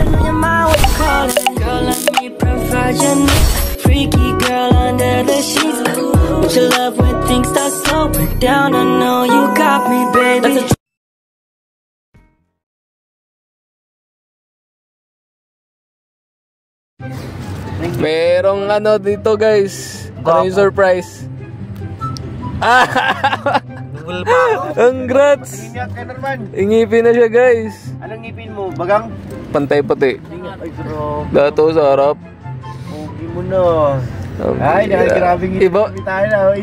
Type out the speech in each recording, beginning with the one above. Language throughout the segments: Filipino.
on your mind, what you call it? Girl, let me provide your needs. Freaky girl under the sheets. With your love when things start slowing down, I know you got me, baby. Merong ano dito guys. Ano yung surprise? Congrats! Ingipin na siya guys. Anong ngipin mo? Bagang? Pantay puti. Ay, bro. Dato sa harap. Pogi mo na. Ay, grabe ngipin. Iba. Tayo na.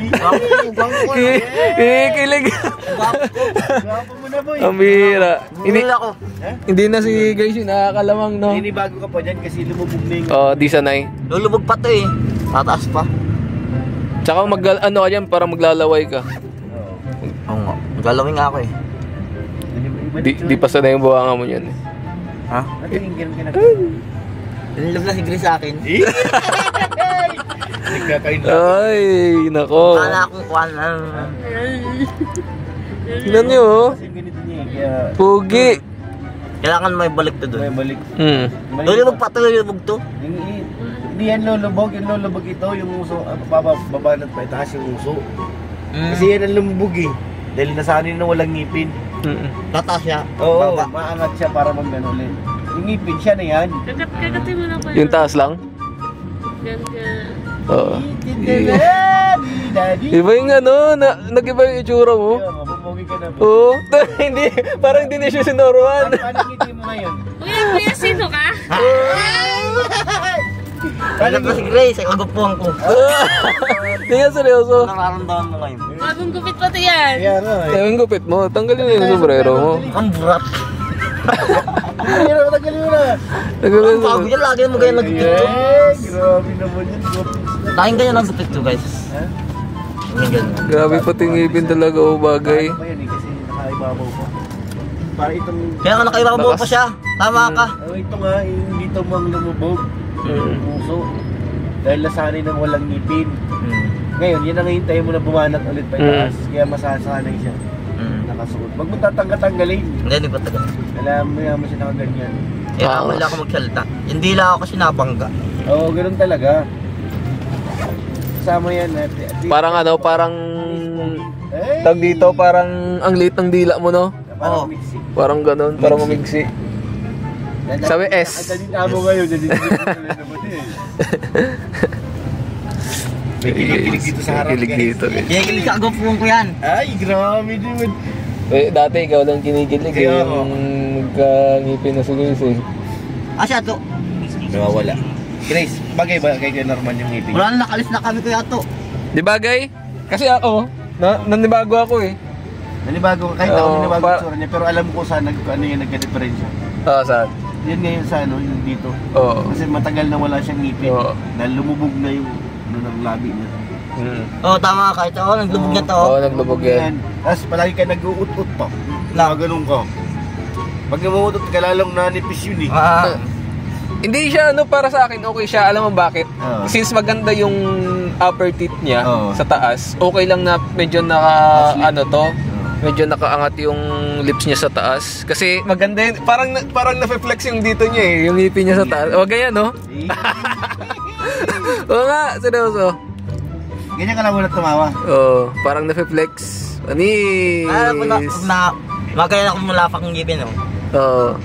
Kikilig. Gwapo mo na, boy. Ang bihira. Ako. Hindi na si guys yung nakakalamang, no? Hindi bago ka pa dyan kasi lumubog na yung... Oo, di sanay. Lulubog pa to eh. Tataas pa. Tsaka ano ka dyan, para maglalaway ka. Oo nga. Maglalawin nga ako eh. Di pa sanay yung buwangan mo yan eh. Ha? Ano yung ganun ka na? Nililove na si Grace sa akin. Nagkakain lang. Ay, nako. Kala akong kuhan lang. Tignan nyo, oh. Kasi ganito niya eh. Kaya... Pugi. Kailangan may balik to May doon. balik. Lulubog pa to, lulubog to. Hindi yan lulubog. Yung lulubog ito, yung uso. Babanat pa itaas yung uso. Kasi yan ang lumubog eh. Dahil nasanay na walang ngipin. Tataas siya. Oo, maangat siya para mag-gano ulit. Yung ngipin siya na yan. Kagatin mo lang pa Yung taas lang? Ganyan. Oo. Daddy. Iba yung ano, nag-iba yung itsura mo. Mapupogi ka na po. Oo. Hindi, parang hindi na siya sinuruan. Paano ngiti mo ngayon? Kuya, sino ka? Kailan pa si Grace, ay kagupuhan ko. Hindi nga seryoso. Nararamdaman mo ngayon. Bagong gupit pati yan. Kaya nga eh. Yung gupit mo, tanggalin na yung sombrero mo. Ang burat. Tagalin mo na. Tanggalin Ang bago yan, lagi mo kaya nagtipid to. Grabe naman yun. Laging ganyan ang tupid to guys. Ganyan. Grabe pati ngipin talaga o bagay. Ano pa yan eh, kasi nakaibabaw pa. Para itong... Kaya nga nakaibabaw pa siya. Tama ka. Ito nga, yung dito mang lumubog. Yung puso. Dahil nasanay ng walang ngipin. Ngayon, yan ang hintay mo na bumanat ulit pa itaas. Kaya masasanay siya. Nakasuot. Wag mo tatanggatanggalin. Hindi pa tagal. Alam mo siya nakaganyan. Eh, ako lang ako magsalita. Hindi lang ako kasi nabangga. Oo, ganoon talaga. Kasama yan. Parang ano, parang... Tag dito, parang ang liit ng dila mo, no? Parang mixi. Parang ganun, parang umigsi. Sabi S. Dadin mo ngayon. May kilig dito sa harap. Kilig dito. Kilig sa agapuhan ko yan. Ay, grabe din. Dati ikaw lang kinikilig eh. Yung magkangipin na si Grace eh. Siya to. Nawawala. Grace, bagay ba kay Norman yung ngipin? Wala na, nakalis na kami kuya to. Di bagay? Kasi ako, nanibago ako eh. Nanibago ka, kahit ako nanibago yung sura niya, pero alam ko saan ano yung nagka-diferensya. Saan? Yan ngayon sa ano, yung dito. Oo. Kasi matagal na wala siyang ngipin. Oo. Dahil lumubog na yung ano ng labi niya. Oo, tama ka. Ito, naglubog na to. Oo, naglubog yan. Tapos palagi ka nag-uut-ut pa. Nakaganon ka. Pag namuutot ka, lalong nanipis yun eh. Hindi siya ano para sa akin, okay siya. Alam mo bakit? Since maganda yung upper teeth niya sa taas, okay lang na medyo medyo nakaangat yung lips niya sa taas. Kasi maganda yun. Parang na-flex yung dito niya eh. Yung ngipin niya sa taas. O ganyan, no? Oo nga, seryoso. Ganyan ka lang muna tumawa. Oo, parang na-flex. Anis. Alam mo na, magkaya ako malapang ngipin, no? Oo.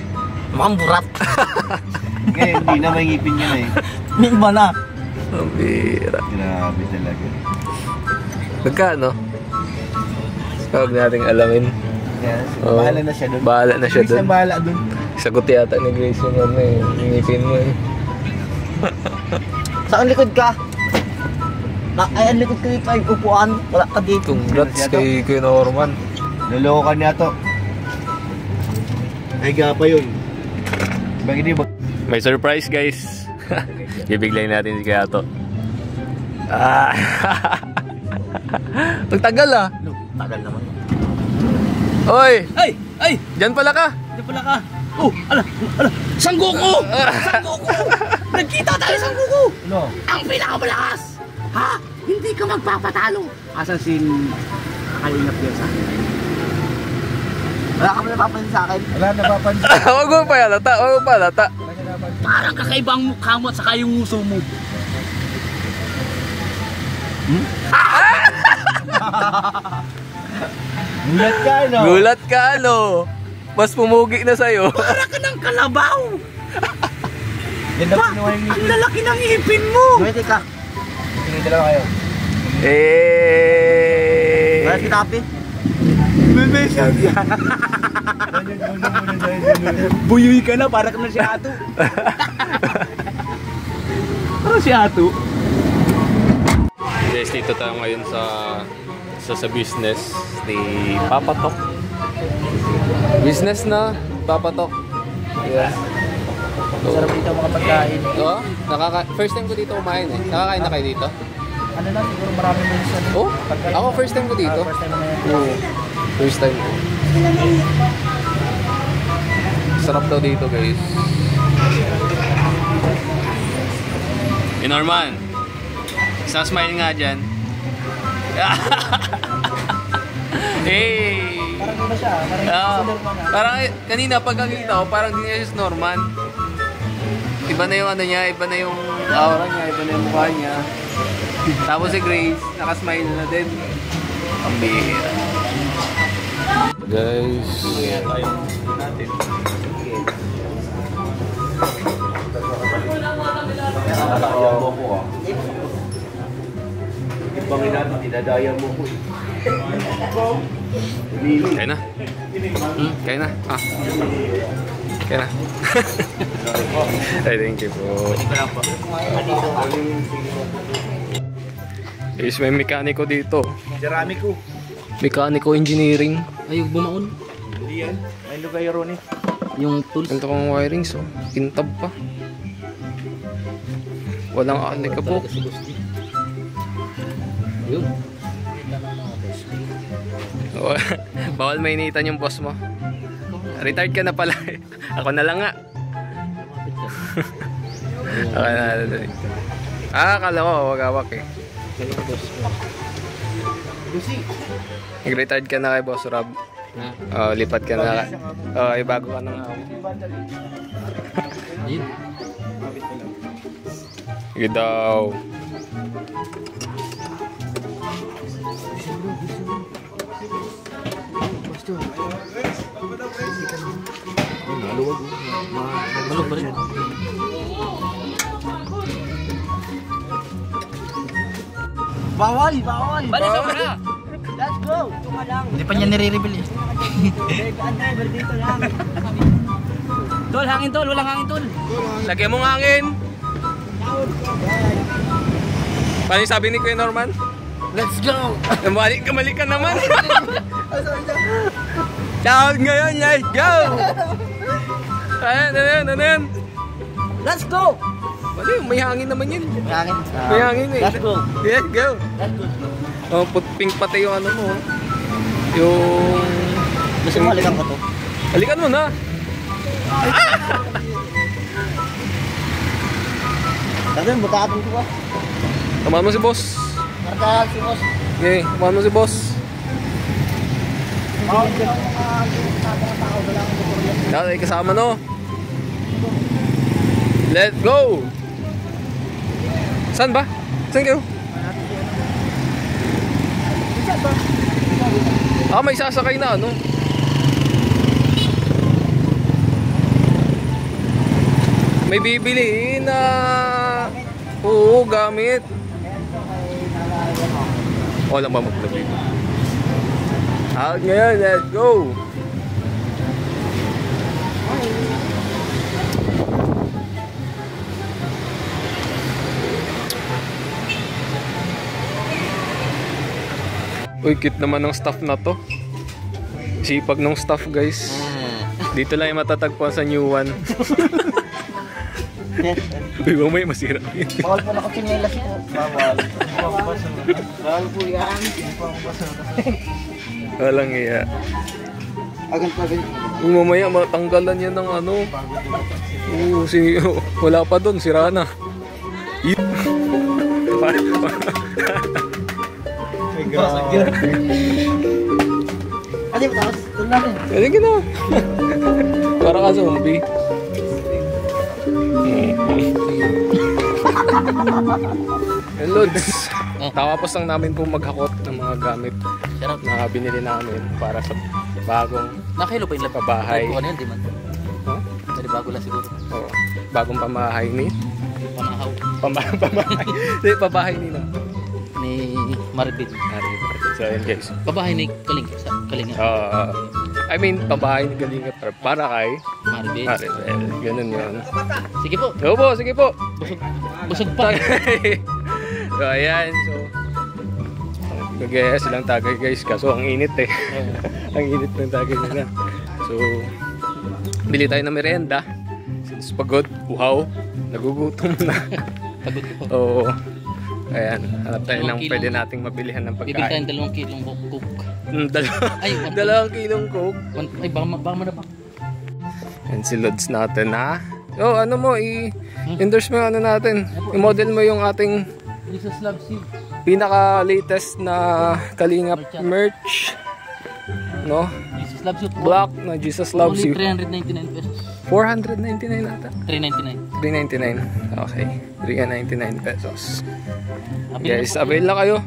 Mukhang burat. Kaya hindi na may ngipin niya na eh. May iba na. Ang bira. Grabe talaga. Magkano? Huwag nating alamin. Yes. Bahala na siya doon. Bahala na siya doon. Bahala doon. Sagot yata ni Grace yung ano eh. Ngipin mo eh. Saan likod ka? Ay, ang likod ko dito ay upuan. Wala ka dito. Congrats kay Kuya Norman. Naloko ka niya to. Ay pa yun. Bakit di ba? May surprise guys. Bibiglayin natin si Kuya to. Ang tagal ah. Tagal naman. Oy! Ay! Diyan pala ka! Diyan pala ka! Oh! Ala! Sanggoku! Sanggoku! Nagkita tayo Sanggoku! No. Ang pinakamalakas! Ha? Hindi ka magpapatalo! Asan si Kalingap Diyos ha? Wala ka ba napapansin sa akin? Wala napapansin. Huwag mo pa yalata, huwag mo pa yalata. Wala ka Parang kakaibang mukha mo at saka yung nguso mo. Gulat ka, no? Gulat ka, ano? Mas pumugi na sa'yo. Para ka ng kalabaw. Ganda pa naman yung Ang lalaki ng ipin mo. Pwede ka. Sige, dalawa kayo. Eh. Wala si Tapi. Buyoy ka na, para ka na si Ato. Parang si Ato. Guys, dito tayo ngayon sa business ni Papa Tok. Business na Papa Tok. Yeah. Sarap dito mga pagkain. Oo, first time ko dito kumain eh. Nakakain na kayo dito? Ano na, siguro marami mo sa Oh, ako first time ko dito. First time na yan. Oo, first time ko. Sarap daw dito, guys. Norman, sa smile nga dyan. Hey! Parang iba siya, Parang kanina pagkakita ko, parang di niya si Norman. Iba na yung ano niya, iba na yung aura niya, iba na yung mukha niya. Tapos si Grace, nakasmile na din. Ang bihira. Guys, Nadaya mo ko ah. Ibang inadaya mo ko eh. kaya na. Kaya na. Ah. Kaya na. Ay, thank you po. Guys, may mekaniko dito. Ceramiko. Mekaniko engineering. Ay, bumaon. Hindi yan. Ay, ano kayo, Ronnie? Yung tools. Ganito kong wiring, so kintab pa. Walang anik ka po. Yun. Oh, bawal mainitan yung boss mo. Retired ka na pala. Ako na lang nga. Ako na lang. Akala ko, wag-awak eh. Nag-retired ka na kay Boss Rob. Lipat ka na. Bago ka na nga. Ayun. Sige daw. Malog ba rin? Bawal! Bawal! Let's go! Hindi pa niya nire-reveal eh. Driver dito lang. Tol, hangin tol, walang hangin tol. Lagyan mong hangin. Paano yung sabi ni Kuya Norman? Let's go! Kamali ka naman. Tawag ngayon, let's go! Ano yan? Let's go! Mali, may hangin naman yun. Hangin. May hangin eh. Let's go! Let's go! Let's go! Oh, pink pati yung ano mo. Yung... Gusto mo halikan ko to? Halikan mo na. Sabi mo, butakatong ko ba? Tamahan mo si boss. Marka si boss. Okay, tamahan mo si boss. Dahil kasama no. Let's go! Saan ba? Saan kayo? May sasakay na ano? May bibili na oo, gamit. Walang ba maglabi? Out ngayon, let's go! Uy, cute naman ng staff na to. Sipag ng staff, guys. Dito lang yung matatagpuan sa new one. Uy, mamaya masira. Bawal po na ko chinelas po. Bawal. Bawal po yan. Walang iya. Agad pa rin. Uy, mamaya matanggalan yan ng ano. Wala pa dun, sira na. Ate, tapos tuloy natin. Pwede ka na. Para ka zombie. And Lods, tapos lang namin po maghakot ng mga gamit na binili namin para sa bagong Nakahilo pa yung pabahay. Ano yan, di man? Huh? Dari bago lang siguro. Oo, bagong pamahay ni Panahaw. pabahay ni no. Ni Maribel. So ayun guys. Pabahay ni Kaling. Sa Kaling. I mean, pabahay ni Galinga para kay Maribel. Maribel. Ganun yun. Sige po. Opo, sige po. Busog pa. So ayan, so nagaya silang tagay guys, kaso ang init eh. Ang init ng tagay nila. So bili tayo ng merienda since pagod, uhaw, nagugutom na. Pagod ko. Oo. Ayan, hanap tayo ng pwede nating mabilihan ng Bibili tayo pagkain. ng 2 kilong cook. Ay, 2 kilong coke. Ay, baka madapa. And si Lods natin ha. So ano mo, i-endorse mo yung ano natin. I-model mo yung ating Jesus loves you. pinaka-latest na Kalingap merch. No? Jesus loves you. Black na Jesus loves you. Only 399 pesos. 499 ata. 399. 399. Okay. 399 pesos. Guys, avail na kayo.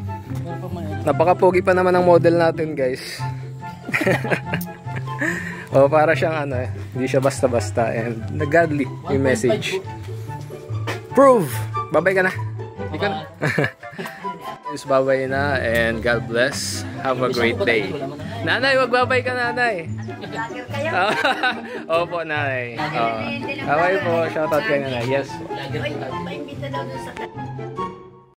Napaka-pogi pa naman ang model natin, guys. O, para siyang ano, hindi siya basta-basta and nag-godly yung message. Prove! Babay ka na. Hindi ka na. Is babay na and God bless. Have a great day. Nanay, magbabay ka, nanay. Opo, nanay. Bye po. Shoutout kay nanay. Yes. Ay, paimbita daw dun sa